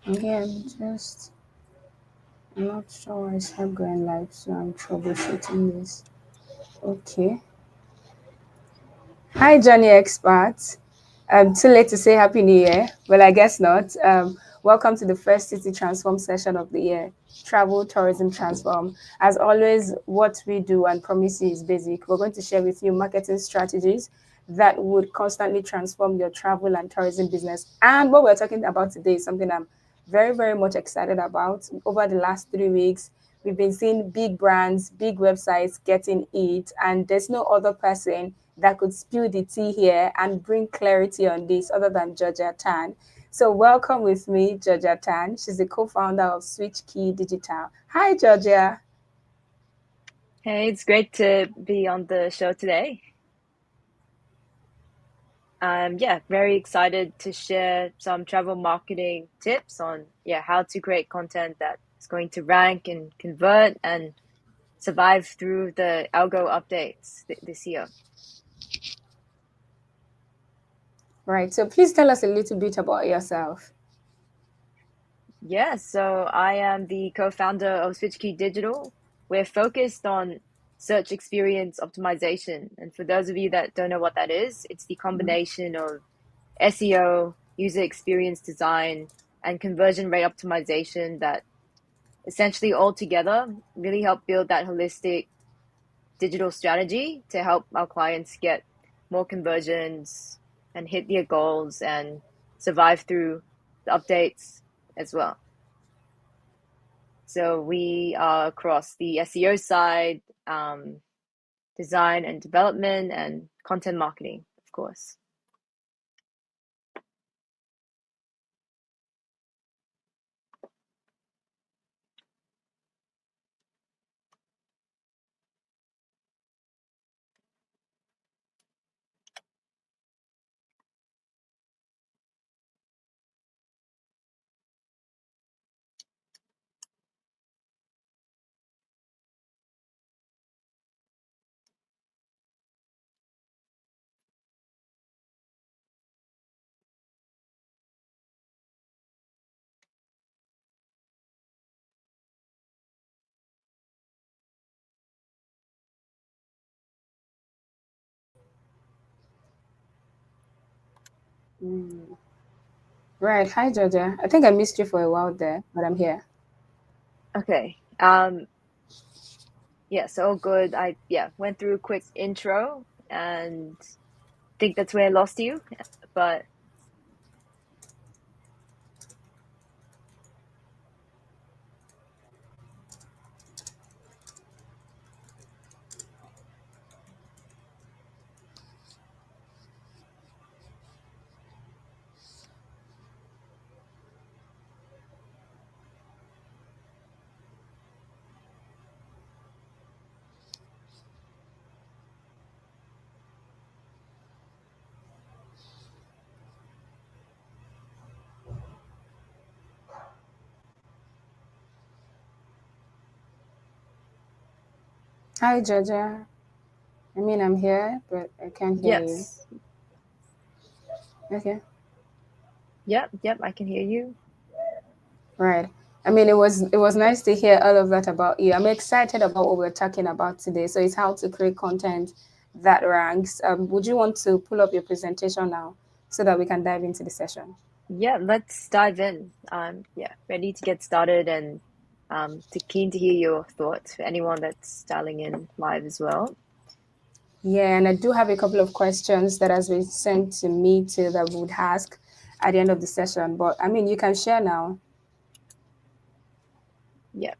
Okay, I'm not sure why it's not going live, so I'm troubleshooting this. Okay. Hi, Johnny Expert. Too late to say Happy New Year. Well, I guess not. Welcome to the first City Transform session of the year. Travel, tourism, transform. As always, what we do and promise you is basic. We're going to share with you marketing strategies that would constantly transform your travel and tourism business. And what we're talking about today is something I'm very, very much excited about. Over the last 3 weeks, we've been seeing big brands, big websites getting it, and there's no other person that could spill the tea here and bring clarity on this other than Georgia Tan. So, welcome with me, Georgia Tan. She's the co founder of Switch Key Digital. Hi, Georgia. Hey, it's great to be on the show today. Yeah, very excited to share some travel marketing tips on how to create content that's going to rank and convert and survive through the algo updates this year. Right. So, please tell us a little bit about yourself. Yeah, so I am the co-founder of SwitchKey Digital. We're focused on search experience optimization. And for those of you that don't know what that is, it's the combination of SEO, user experience design, and conversion rate optimization that essentially all together really help build that holistic digital strategy to help our clients get more conversions and hit their goals and survive through the updates as well. So we are across the SEO side, design and development, and content marketing, of course. Right. Hi, Georgia. I think I missed you for a while there, but I'm here. Okay. Yeah, so all good. I went through a quick intro and think that's where I lost you. But Hi, Georgia. I mean, I'm here, but I can't hear you. yes. Okay. Yep, I can hear you. Right. I mean, it was nice to hear all of that about you. I'm excited about what we're talking about today. So it's how to create content that ranks. Would you want to pull up your presentation now so that we can dive into the session? Yeah, let's dive in. Ready to get started and keen to hear your thoughts for anyone that's dialing in live as well. Yeah, and I do have a couple of questions that has been sent to me too that we would ask at the end of the session. But I mean, you can share now. Yeah.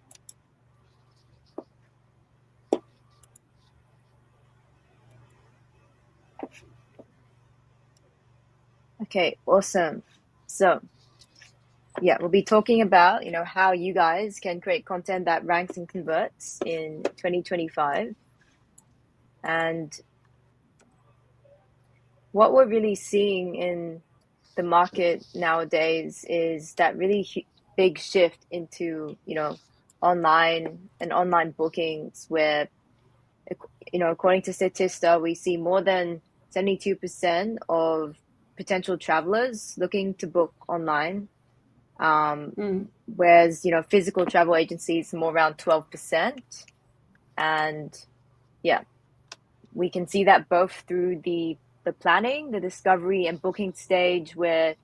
Okay, awesome. So yeah, we'll be talking about, how you guys can create content that ranks and converts in 2025. And what we're really seeing in the market nowadays is that really big shift into, online bookings where, according to Statista, we see more than 72% of potential travelers looking to book online. Whereas, physical travel agencies more around 12%. And yeah, we can see that both through the planning, the discovery and booking stage, where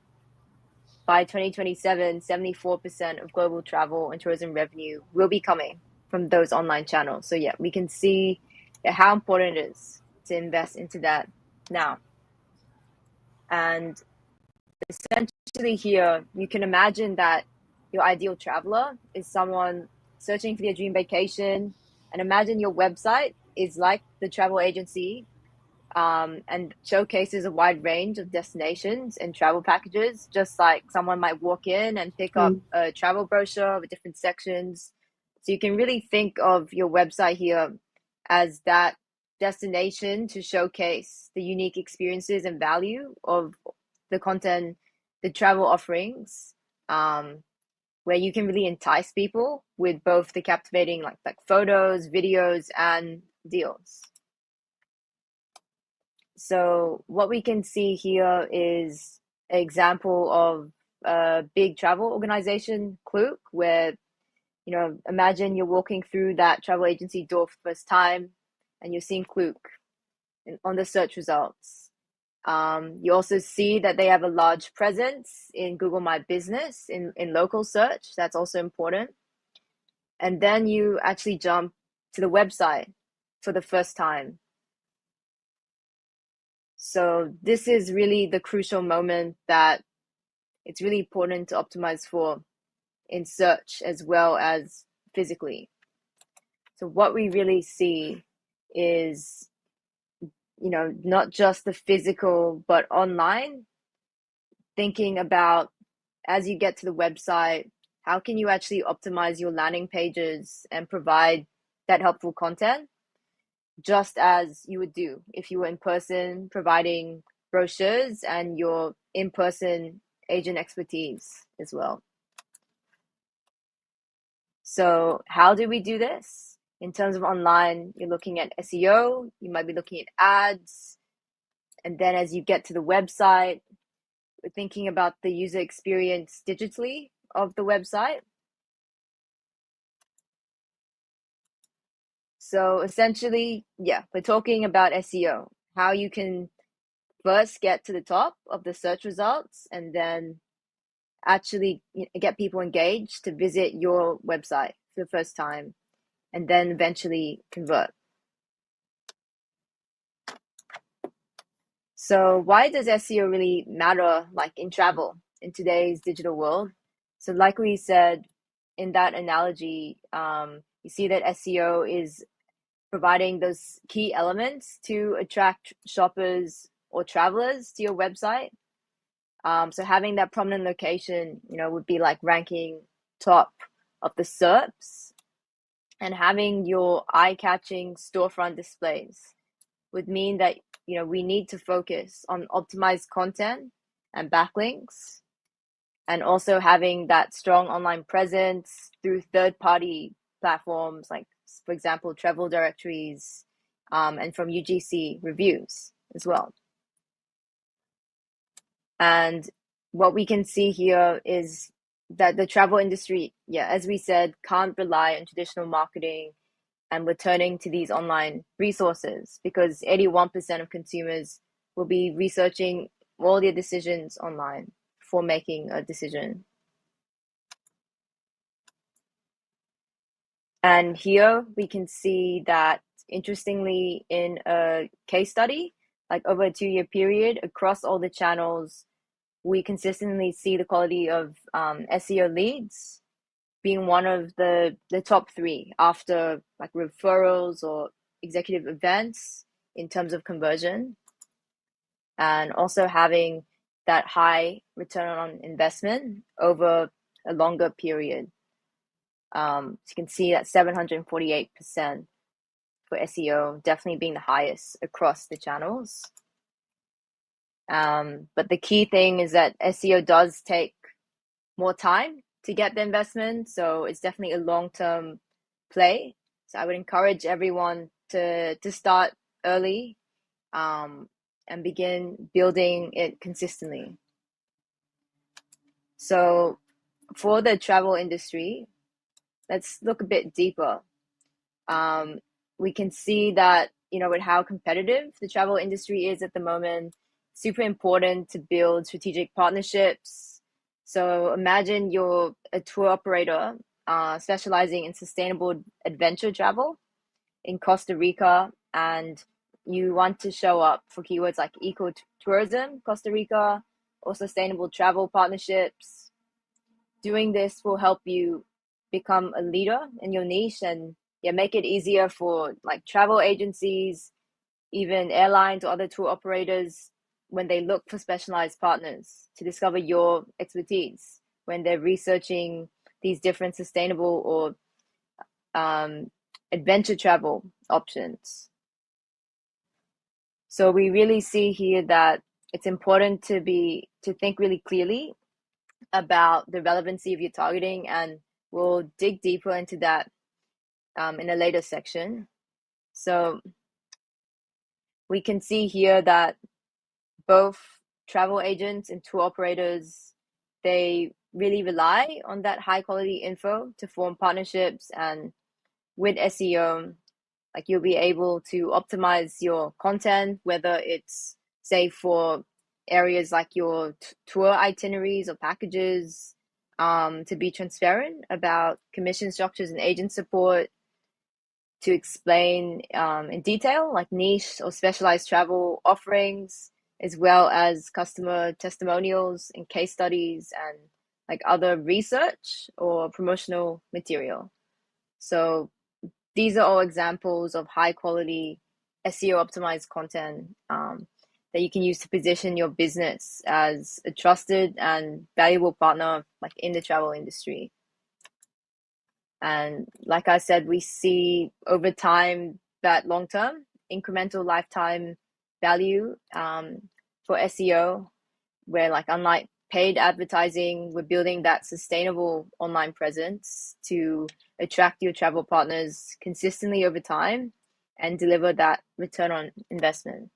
by 2027, 74% of global travel and tourism revenue will be coming from those online channels. So yeah, we can see how important it is to invest into that now. And essentially here, you can imagine that your ideal traveler is someone searching for their dream vacation, and imagine your website is like the travel agency, and showcases a wide range of destinations and travel packages, just like someone might walk in and pick up a travel brochure with different sections. So you can really think of your website here as that destination to showcase the unique experiences and value of the content, the travel offerings, where you can really entice people with both the captivating like photos, videos, and deals. So what we can see here is an example of a big travel organization, Klook, where, imagine you're walking through that travel agency door for the first time and you're seeing Klook on the search results. You also see that they have a large presence in Google My Business in local search. That's also important. And then you actually jump to the website for the first time. So this is really the crucial moment that it's really important to optimize for in search as well as physically. So what we really see is, not just the physical, but online, thinking about as you get to the website, how can you actually optimize your landing pages and provide that helpful content, just as you would do if you were in person providing brochures and your in-person agent expertise as well. So how do we do this? In terms of online, you're looking at SEO, you might be looking at ads, and then as you get to the website, we're thinking about the user experience digitally of the website. So essentially, yeah, we're talking about SEO, how you can first get to the top of the search results and then actually get people engaged to visit your website for the first time and then eventually convert. So why does SEO really matter, like in travel, in today's digital world? So like we said in that analogy, you see that SEO is providing those key elements to attract shoppers or travelers to your website. So having that prominent location, would be like ranking top of the SERPs, and having your eye-catching storefront displays would mean that, we need to focus on optimized content and backlinks, and also having that strong online presence through third-party platforms like, for example, travel directories, and from UGC reviews as well. And what we can see here is that the travel industry, as we said, can't rely on traditional marketing, and we're turning to these online resources because 81% of consumers will be researching all their decisions online before making a decision. And here we can see that, interestingly, in a case study, like over a 2-year period across all the channels, we consistently see the quality of SEO leads being one of the top 3 after like referrals or executive events in terms of conversion, and also having that high return on investment over a longer period. So you can see that 748% for SEO, definitely being the highest across the channels. But the key thing is that SEO does take more time to get the investment, so it's definitely a long-term play. So I would encourage everyone to start early, and begin building it consistently. So for the travel industry, let's look a bit deeper. We can see that, with how competitive the travel industry is at the moment, super important to build strategic partnerships. So imagine you're a tour operator specializing in sustainable adventure travel in Costa Rica, and you want to show up for keywords like ecotourism, Costa Rica, or sustainable travel partnerships. Doing this will help you become a leader in your niche, and make it easier for like travel agencies, even airlines or other tour operators, when they look for specialized partners, to discover your expertise when they're researching these different sustainable or adventure travel options. So we really see here that it's important to think really clearly about the relevancy of your targeting, and we'll dig deeper into that in a later section. So we can see here that both travel agents and tour operators, they really rely on that high quality info to form partnerships. And with SEO, like, you'll be able to optimize your content, whether it's, say, for areas like your tour itineraries or packages, to be transparent about commission structures and agent support, to explain in detail like niche or specialized travel offerings, as well as customer testimonials and case studies and like other research or promotional material. So these are all examples of high quality SEO optimized content that you can use to position your business as a trusted and valuable partner like in the travel industry. And like I said, we see over time that long-term incremental lifetime value for SEO, where, like, unlike paid advertising, we're building that sustainable online presence to attract your travel partners consistently over time and deliver that return on investment.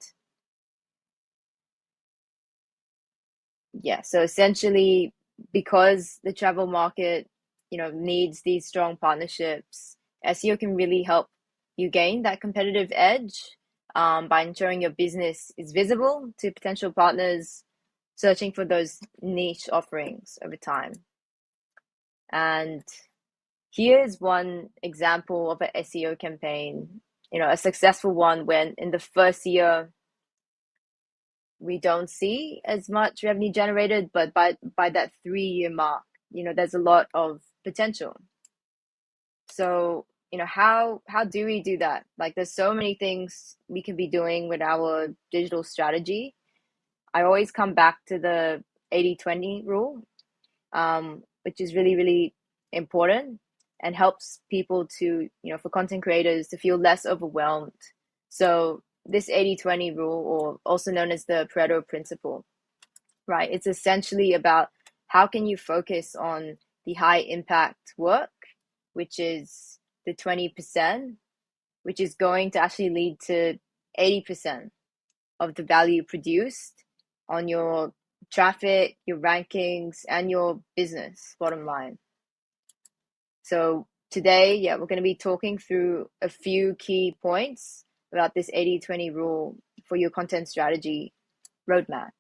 Yeah, so essentially, because the travel market, needs these strong partnerships, SEO can really help you gain that competitive edge by ensuring your business is visible to potential partners searching for those niche offerings over time. And here's one example of an SEO campaign, a successful one, when in the first year we don't see as much revenue generated, but by that 3-year mark, there's a lot of potential. So, how do we do that? Like, there's so many things we can be doing with our digital strategy. I always come back to the 80-20 rule, which is really, really important and helps people to, for content creators to feel less overwhelmed. So this 80-20 rule, or also known as the Pareto principle, right? It's essentially about how can you focus on the high impact work, which is the 20%, which is going to actually lead to 80% of the value produced on your traffic, your rankings, and your business bottom line. So today, we're going to be talking through a few key points about this 80-20 rule for your content strategy roadmap.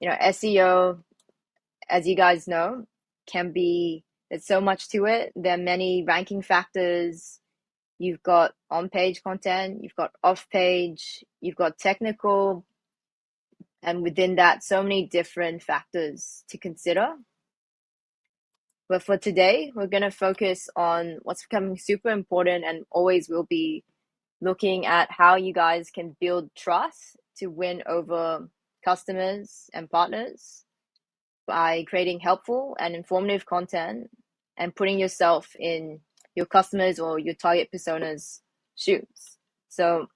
SEO, as you guys know, there's so much to it. There are many ranking factors. You've got on-page content, you've got off-page, you've got technical, and within that, so many different factors to consider. But for today, we're going to focus on what's becoming super important and always will be, looking at how you guys can build trust to win over customers and partners by creating helpful and informative content and putting yourself in your customers or your target persona's shoes. So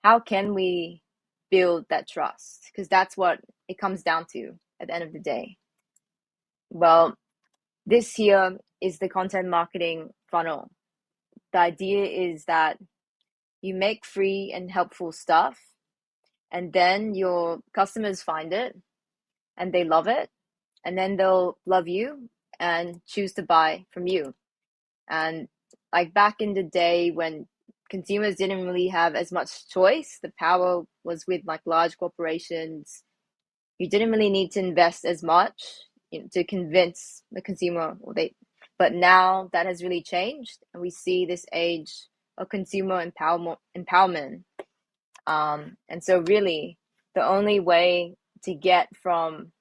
how can we build that trust? Because that's what it comes down to at the end of the day. Well, this here is the content marketing funnel. The idea is that you make free and helpful stuff, and then your customers find it and they love it, and then they'll love you and choose to buy from you. And like back in the day when consumers didn't really have as much choice, the power was with like large corporations. You didn't really need to invest as much, to convince the consumer. But now that has really changed, and we see this age of consumer empowerment. And so really, the only way to get from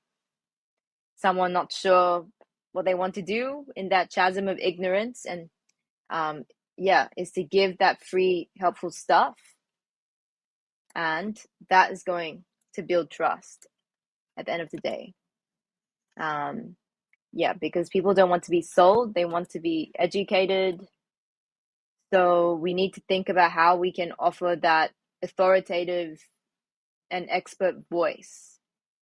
someone not sure what they want to do in that chasm of ignorance and is to give that free, helpful stuff. And that is going to build trust at the end of the day. Because people don't want to be sold, they want to be educated. So we need to think about how we can offer that authoritative and expert voice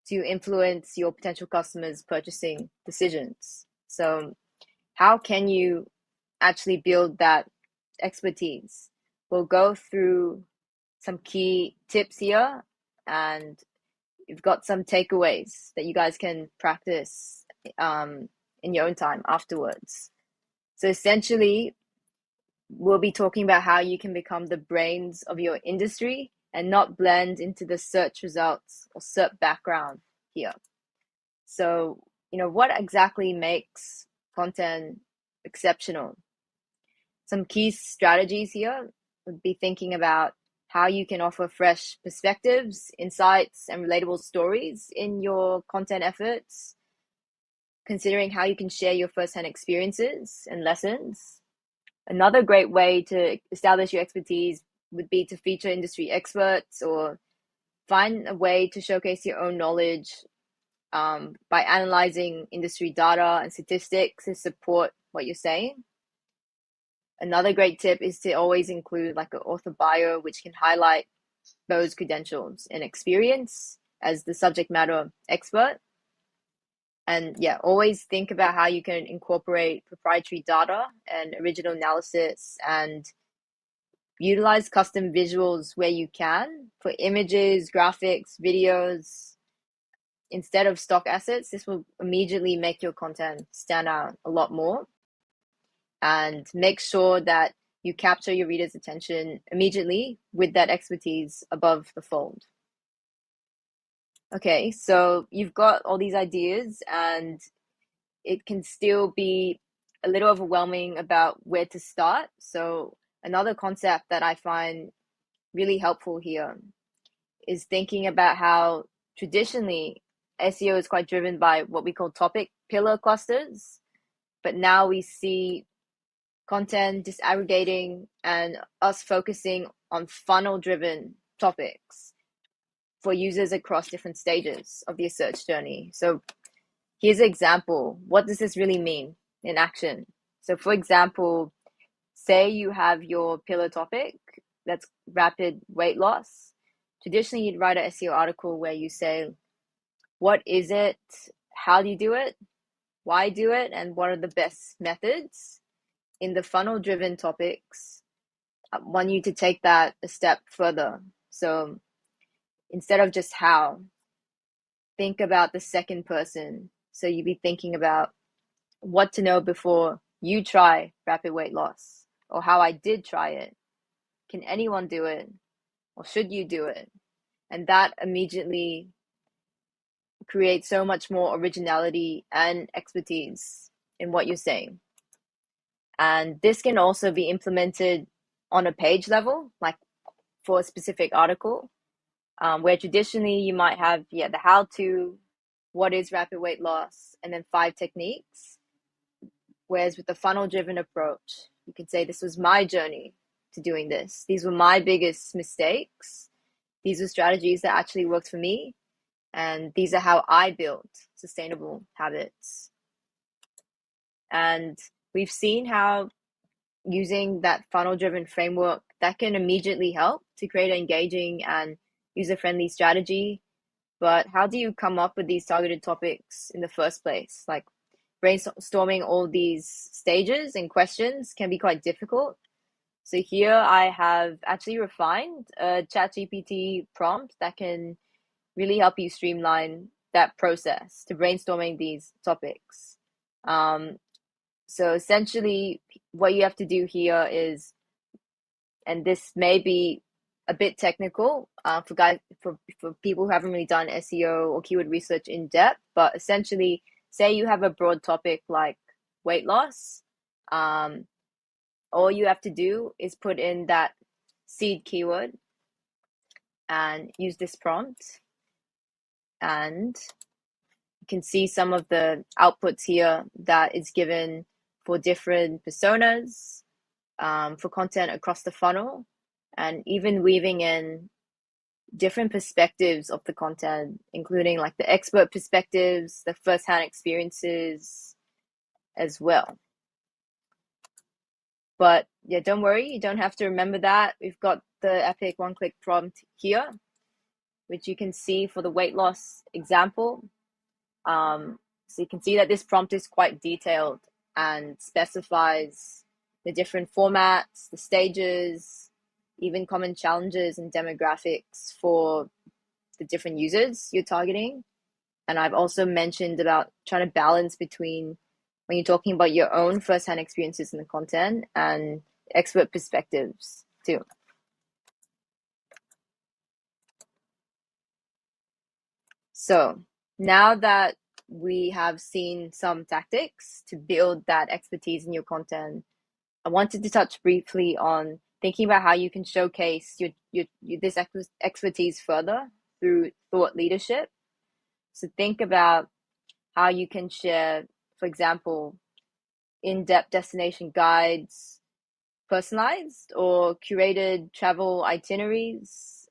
to influence your potential customers' purchasing decisions. So how can you actually build that expertise? We'll go through some key tips here, and you've got some takeaways that you guys can practice in your own time afterwards. So essentially, we'll be talking about how you can become the brains of your industry and not blend into the search results or SERP background here. So, what exactly makes content exceptional? Some key strategies here would be thinking about how you can offer fresh perspectives, insights, and relatable stories in your content efforts, considering how you can share your firsthand experiences and lessons. Another great way to establish your expertise would be to feature industry experts or find a way to showcase your own knowledge by analyzing industry data and statistics to support what you're saying. Another great tip is to always include like an author bio, which can highlight those credentials and experience as the subject matter expert. And always think about how you can incorporate proprietary data and original analysis and utilize custom visuals where you can for images, graphics, videos, instead of stock assets. This will immediately make your content stand out a lot more, and make sure that you capture your reader's attention immediately with that expertise above the fold. Okay, so you've got all these ideas, and it can still be a little overwhelming about where to start. So another concept that I find really helpful here is thinking about how traditionally SEO is quite driven by what we call topic pillar clusters, but now we see content disaggregating and us focusing on funnel driven topics for users across different stages of the search journey. So here's an example. What does this really mean in action? So for example, say you have your pillar topic that's rapid weight loss. Traditionally, you'd write an SEO article where you say, what is it? How do you do it? Why do it? And what are the best methods? In the funnel driven topics, I want you to take that a step further. So instead of just how, think about the second person. So you'd be thinking about what to know before you try rapid weight loss, or how I did try it. Can anyone do it? Or should you do it? And that immediately creates so much more originality and expertise in what you're saying. And this can also be implemented on a page level, like for a specific article, where traditionally you might have the how-to, what is rapid weight loss, and then 5 techniques. Whereas with the funnel-driven approach, you can say, this was my journey to doing this. These were my biggest mistakes. These are strategies that actually worked for me. And these are how I built sustainable habits. And we've seen how using that funnel-driven framework that can immediately help to create an engaging and user-friendly strategy. But how do you come up with these targeted topics in the first place? Like brainstorming all these stages and questions can be quite difficult. So here I have actually refined a ChatGPT prompt that can really help you streamline that process to brainstorming these topics. So essentially, what you have to do here is, and this may be a bit technical for people who haven't really done SEO or keyword research in depth, but essentially, say you have a broad topic like weight loss. All you have to do is put in that seed keyword and use this prompt, and you can see some of the outputs here that is given for different personas, for content across the funnel, and even weaving in different perspectives of the content, including like the expert perspectives, the first-hand experiences as well. But yeah, don't worry, you don't have to remember that. We've got the epic one-click prompt here, which you can see for the weight loss example. So you can see that this prompt is quite detailed and specifies the different formats, the stages, even common challenges and demographics for the different users you're targeting. And I've also mentioned about trying to balance between when you're talking about your own first-hand experiences in the content and expert perspectives too. So now that we have seen some tactics to build that expertise in your content, I wanted to touch briefly on thinking about how you can showcase this expertise further through thought leadership. So think about how you can share, for example, in-depth destination guides, personalized or curated travel itineraries,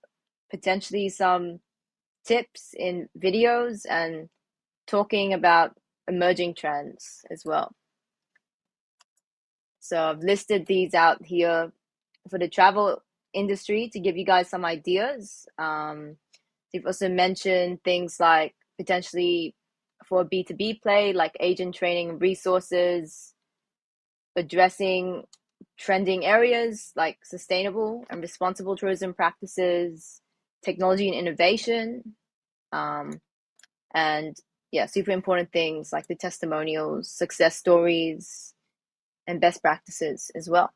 potentially some tips in videos, and talking about emerging trends as well. So I've listed these out here for the travel industry to give you guys some ideas. You've also mentioned things like potentially for B2B play, like agent training resources, addressing trending areas like sustainable and responsible tourism practices, technology and innovation, and yeah, super important things like the testimonials, success stories, and best practices as well.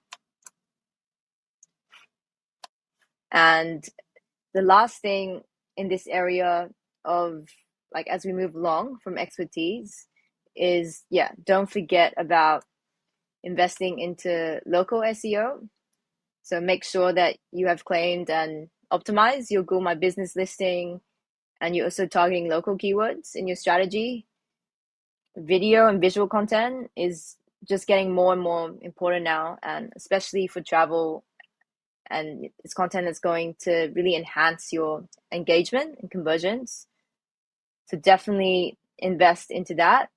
And the last thing in this area of, like, as we move along from expertise is, yeah, don't forget about investing into local SEO. So make sure that you have claimed and optimized your Google My Business listing, and you're also targeting local keywords in your strategy. Video and visual content is just getting more and more important now, and especially for travel, and it's content that's going to really enhance your engagement and conversions. So definitely invest into that.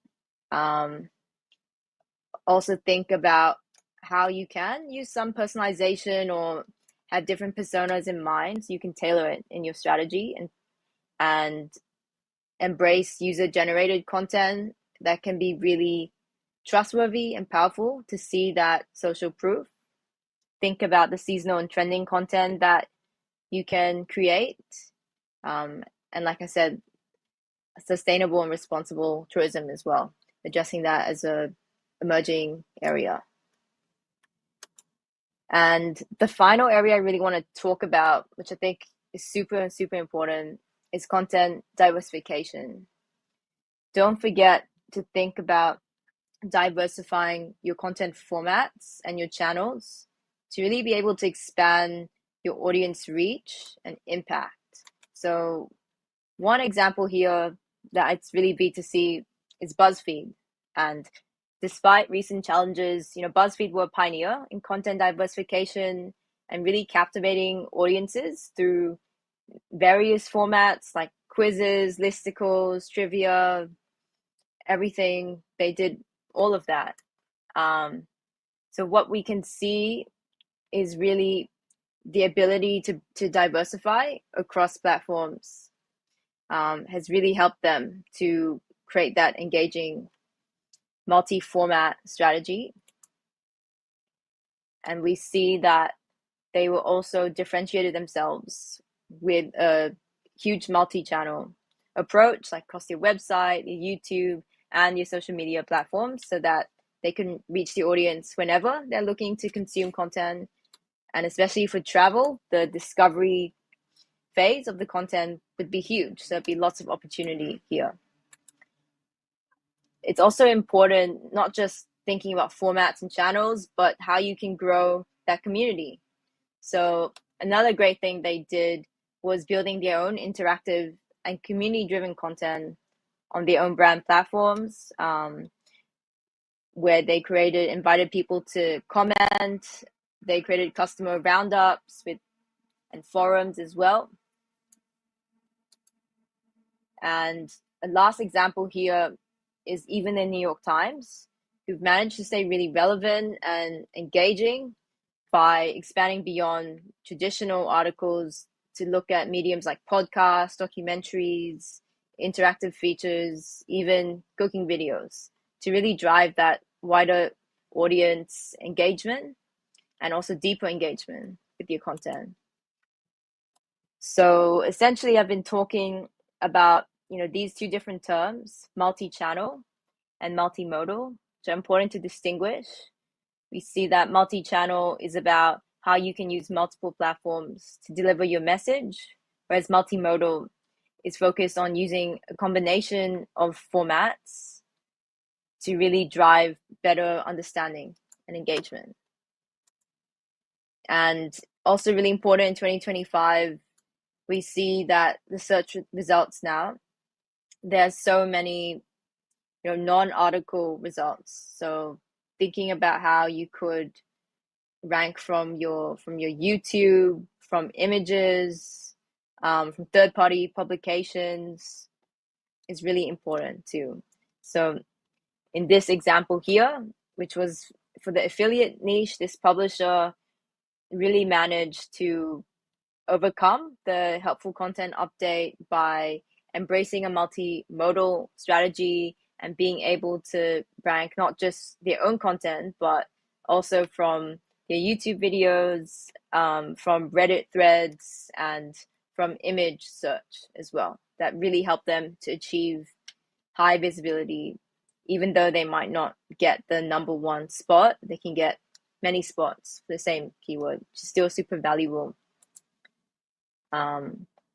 Also think about how you can use some personalization or have different personas in mind so you can tailor it in your strategy, and embrace user-generated content that can be really trustworthy and powerful to see that social proof. Think about the seasonal and trending content that you can create. And like I said, sustainable and responsible tourism as well, addressing that as a emerging area. And the final area I really want to talk about, which I think is super, super important, is content diversification. Don't forget to think about diversifying your content formats and your channels to really be able to expand your audience reach and impact. So one example here that it's really B2C is BuzzFeed. And despite recent challenges, BuzzFeed were a pioneer in content diversification and really captivating audiences through various formats like quizzes, listicles, trivia, everything. They did all of that. So what we can see is really the ability to diversify across platforms has really helped them to create that engaging multi-format strategy. And we see that they will also differentiated themselves with a huge multi-channel approach, like across your website, your YouTube, and your social media platforms, so that they can reach the audience whenever they're looking to consume content. And especially for travel, the discovery phase of the content would be huge. So there'd be lots of opportunity here. It's also important not just thinking about formats and channels, but how you can grow that community. So another great thing they did was building their own interactive and community-driven content on their own brand platforms, where they invited people to comment. They created customer roundups and forums as well. And a last example here is even the New York Times, who've managed to stay really relevant and engaging by expanding beyond traditional articles to look at mediums like podcasts, documentaries, interactive features, even cooking videos, to really drive that wider audience engagement and also deeper engagement with your content. So essentially, I've been talking about these two different terms, multi-channel and multimodal, which are important to distinguish. We see that multi-channel is about how you can use multiple platforms to deliver your message, whereas multimodal is focused on using a combination of formats to really drive better understanding and engagement. And also really important in 2025, we see that the search results now, there's so many non-article results. So thinking about how you could rank from your YouTube, from images, from third-party publications is really important too. So in this example here, which was for the affiliate niche, this publisher really managed to overcome the helpful content update by embracing a multimodal strategy and being able to rank not just their own content, but also from their YouTube videos, from Reddit threads, and from image search as well. That really helped them to achieve high visibility. Even though they might not get the number one spot, they can get many spots for the same keyword, which is still super valuable.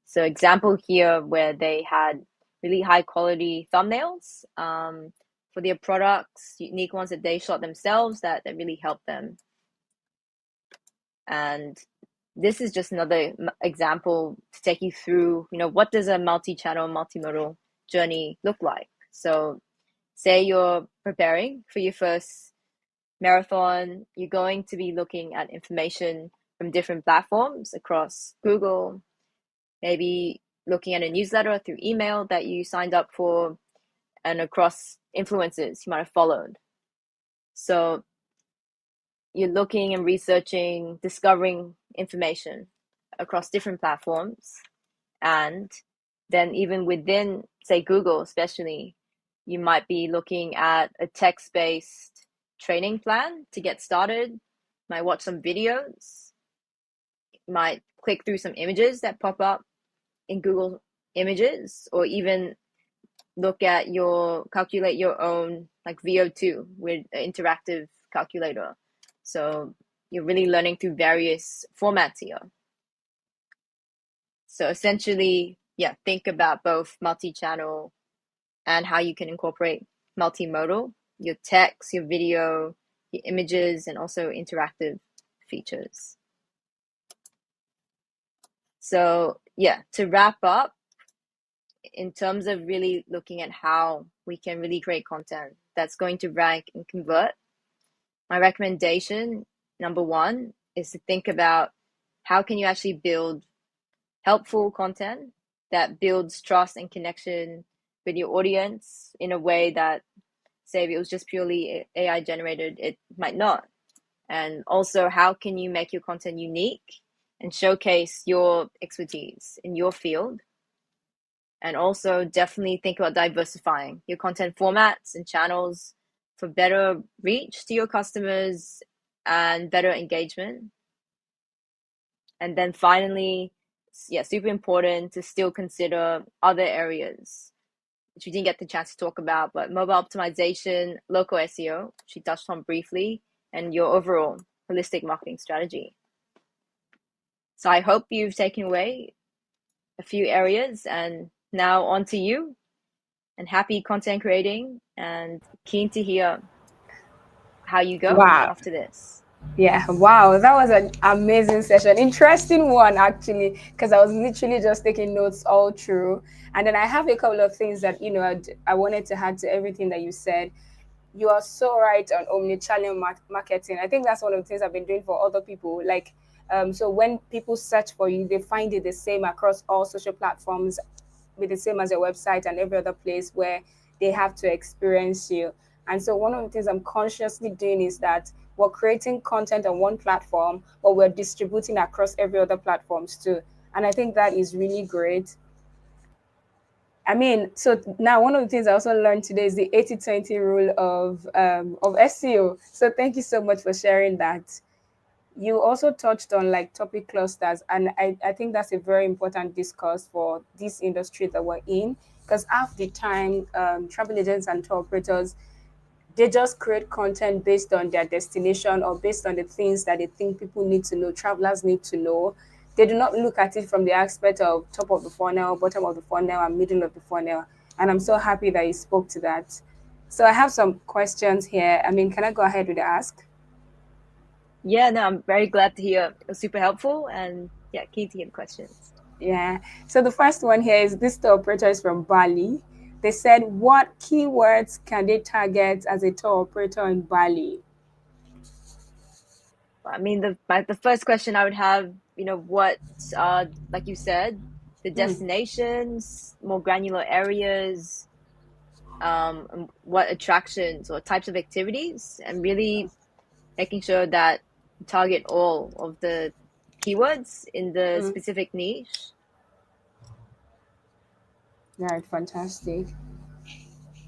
So example here where they had really high quality thumbnails for their products, unique ones that they shot themselves that really helped them. And this is just another example to take you through, what does a multi-channel, multimodal journey look like? So say you're preparing for your first marathon, you're going to be looking at information from different platforms across Google, maybe looking at a newsletter through email that you signed up for, and across influencers you might have followed. So you're looking and researching, discovering information across different platforms. And then even within, say, Google especially, you might be looking at a text-based training plan to get started, might watch some videos, might click through some images that pop up in Google Images, or even calculate your own like VO2 with an interactive calculator. So you're really learning through various formats here. So essentially, think about both multi-channel and how you can incorporate multimodal, your text, your video, your images, and also interactive features. So to wrap up, in terms of really looking at how we can really create content that's going to rank and convert, my recommendation, number one, is to think about how can you actually build helpful content that builds trust and connection with your audience in a way that, say, if it was just purely AI generated, it might not. And also, how can you make your content unique and showcase your expertise in your field? And also, definitely think about diversifying your content formats and channels for better reach to your customers and better engagement. And then finally, yeah, super important to still consider other areas which we didn't get the chance to talk about, but mobile optimization, local SEO, which we touched on briefly, and your overall holistic marketing strategy. So I hope you've taken away a few areas, and now on to you, and happy content creating, and keen to hear how you go Wow. after this. Yeah, wow, that was an amazing session. Interesting one, actually, because I was literally just taking notes all through. And then I have a couple of things that, I wanted to add to everything that you said. You are so right on omnichannel marketing. I think that's one of the things I've been doing for other people. Like, so when people search for you, they find it the same across all social platforms, with the same as your website and every other place where they have to experience you. And so one of the things I'm consciously doing is that we're creating content on one platform, but we're distributing across every other platforms too. And I think that is really great. I mean, so now one of the things I also learned today is the 80-20 rule of SEO. So thank you so much for sharing that. You also touched on like topic clusters, and I think that's a very important discourse for this industry that we're in, because half the time, travel agents and tour operators, they just create content based on their destination or based on the things that they think people need to know, travelers need to know. They do not look at it from the aspect of top of the funnel, bottom of the funnel, and middle of the funnel. And I'm so happy that you spoke to that. So I have some questions here. I mean, can I go ahead with the ask? Yeah, no, I'm very glad to hear. It was super helpful, and yeah, keen to hear the questions. Yeah. So the first one here is this tour operator is from Bali. They said, what keywords can they target as a tour operator in Bali? I mean, the first question I would have, what like you said, the Mm, destinations, more granular areas, and what attractions or types of activities, and really making sure that you target all of the keywords in the mm. specific niche. Right, fantastic.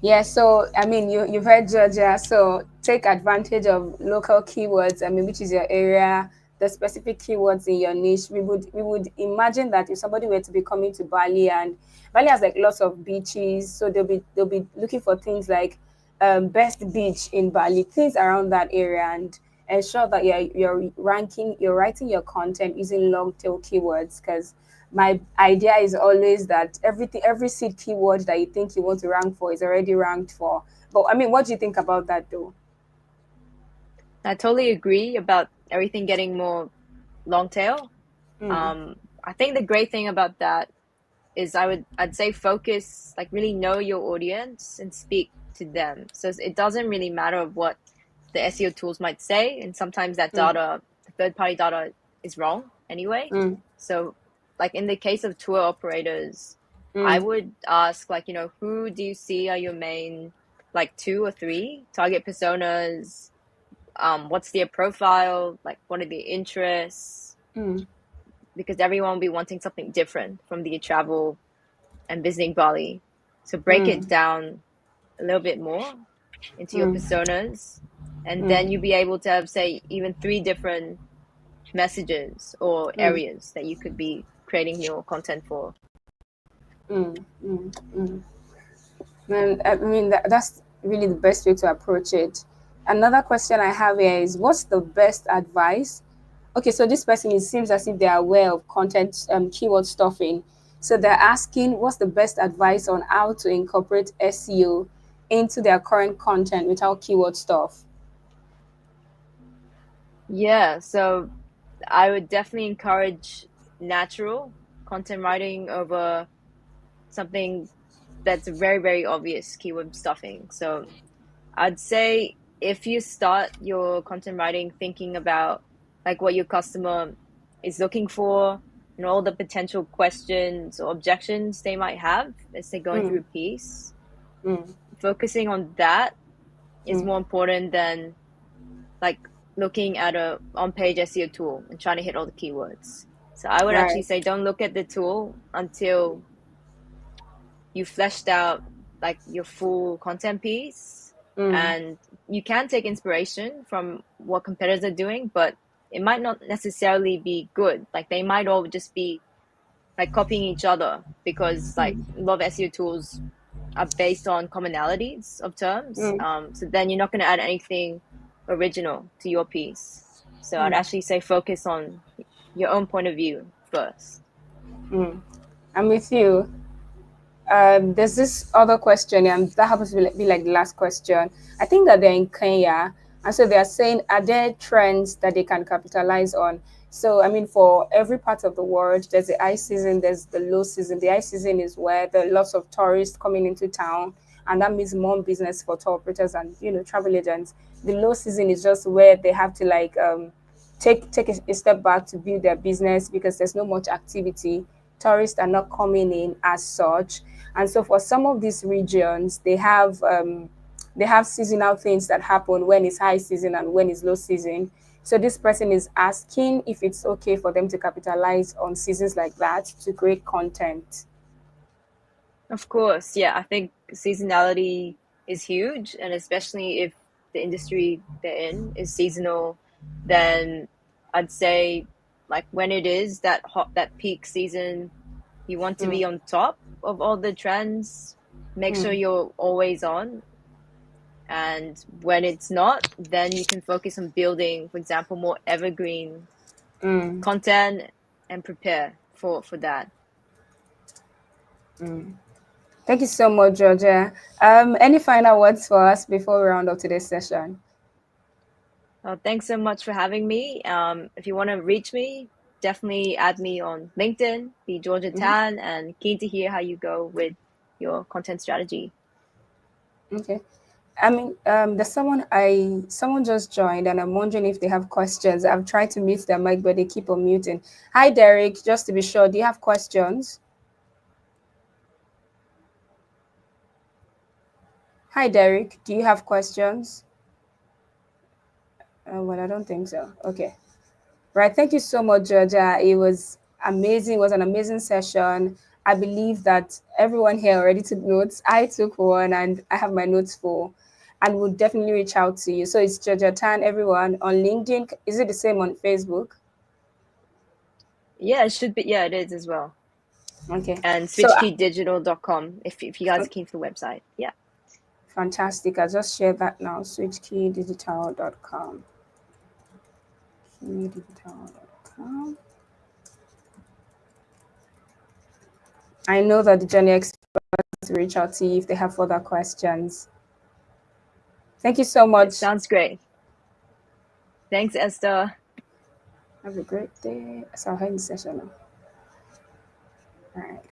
Yeah, so I mean, you've heard Georgia, so take advantage of local keywords. I mean, which is your area, the specific keywords in your niche. We would imagine that if somebody were to be coming to Bali, and Bali has like lots of beaches, so they'll be looking for things like best beach in Bali, things around that area, and ensure that you're writing your content using long tail keywords, because my idea is always that every seed keyword that you think you want to rank for is already ranked for. But I mean, what do you think about that though? I totally agree about everything getting more long tail. Mm, Um, I think the great thing about that is I'd say focus, like really know your audience and speak to them. So it doesn't really matter what the SEO tools might say, and sometimes that mm, data, the third party data, is wrong anyway. mm, So like in the case of tour operators, I mm, would ask, like, who do you see are your main, like, two or three target personas? What's their profile? Like, what are their interests? mm, Because everyone will be wanting something different from the travel and visiting Bali. So break it mm, down a little bit more into your mm, personas, and then you'll mm, be able to have, say, even three different messages or mm, areas that you could be creating your content for. mm, mm, mm. And I mean, that's really the best way to approach it. Another question I have here is, what's the best advice? Okay, so this person, it seems as if they are aware of content keyword stuffing. So they're asking, what's the best advice on how to incorporate SEO into their current content without keyword stuff? Yeah, so I would definitely encourage natural content writing over something that's very, very obvious keyword stuffing. So I'd say if you start your content writing thinking about like what your customer is looking for, and all the potential questions or objections they might have as they're going through Mm, a piece. mm, Focusing on that is more mm. important than like looking at a on-page SEO tool and trying to hit all the keywords. So I would actually Right. say don't look at the tool until you fleshed out like your full content piece, Mm, and you can take inspiration from what competitors are doing, but it might not necessarily be good. Like they might all just be like copying each other because like a lot of SEO tools are based on commonalities of terms. mm, So then you're not going to add anything original to your piece. So I'd mm, actually say focus on your own point of view first. mm. I'm with you. There's this other question, and that happens to be like the last question. I think that they're in Kenya, and so they are saying, are there trends that they can capitalize on? So, I mean, for every part of the world, there's the high season, there's the low season. The high season is where there are lots of tourists coming into town, and that means more business for tour operators and travel agents. The low season is just where they have to like take a step back to build their business because there's no much activity. Tourists are not coming in as such, and so for some of these regions, they have seasonal things that happen when it's high season and when it's low season. So this person is asking if it's okay for them to capitalize on seasons like that to create content. Of course, yeah, I think seasonality is huge, and especially if the industry they're in is seasonal, then I'd say like when it is that peak season, you want to be Mm, on top of all the trends, make sure mm, you're always on. And when it's not, then you can focus on building, for example, more evergreen mm, content and prepare for that. mm. Thank you so much, Georgia. Any final words for us before we round up today's session? Well, thanks so much for having me. If you want to reach me, definitely add me on LinkedIn, be Georgia Hmm. Tan, and keen to hear how you go with your content strategy. Okay. I mean, there's someone just joined, and I'm wondering if they have questions. I've tried to mute their mic, but they keep on muting. Hi, Derek. Just to be sure, do you have questions? Hi, Derek. Do you have questions? Well, I don't think so. Okay. Right. Thank you so much, Georgia. It was amazing. It was an amazing session. I believe that everyone here already took notes. I took one, and I have my notes full, and we'll definitely reach out to you. So it's Georgia Tan, everyone on LinkedIn. Is it the same on Facebook? Yeah, it should be. Yeah, it is as well. Okay. And So switchkeydigital.com if you guys are keen for the website. Yeah. fantastic. I just shared that now. Switchkeydigital.com. Keydigital.com. I know that the journey experts will reach out to you if they have further questions. Thank you so It much. sounds great. Thanks, Esther. Have a great day. So I'll end the session now. All right.